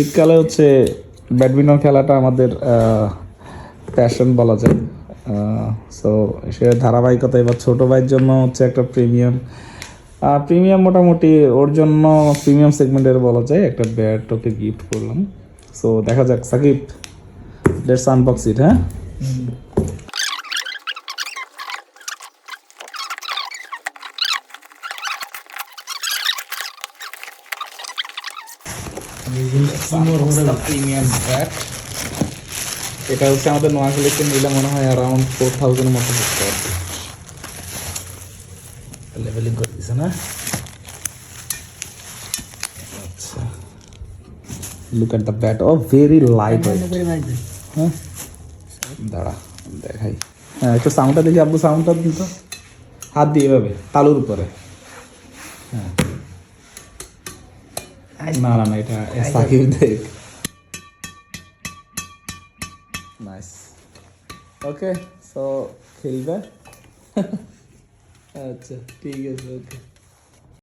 শীতকালে হচ্ছে ব্যাডমিন্টন খেলাটা আমাদের প্যাশন বলা যায়। সো সে ধারাবাহিকতা এবার ছোটো ভাইয়ের জন্য হচ্ছে একটা প্রিমিয়াম মোটামুটি ওর জন্য প্রিমিয়াম সেগমেন্টের বলা যায় একটা ব্যাট ওকে গিফট করলাম। সো দেখা যাক সাকিব, লেটস আনবক্স ইট। হ্যাঁ, প্রিমিয়াম ব্যাট। এটা হচ্ছে আমাদের নোয়াখালীতে নিলে মনে হয় অ্যারাউন্ড 4000 মতো হচ্ছে আর কি। লেভেলিং করে দিছে না? আচ্ছা, লুক এট দ্য ব্যাট। ও ভেরি লাইট ওয়েট। হ্যাঁ, দাঁড়া দেখাই। হ্যাঁ, একটু সাউন্ডটা দেখি আব্বু, সাউন্ডটা দিন তো। হাত দিয়ে এভাবে তালুর উপরে। হ্যাঁ, না না না, এটা সাকিব দেখ। নাইস। ওকে, সো খেলবে। আচ্ছা ঠিক আছে, ওকে।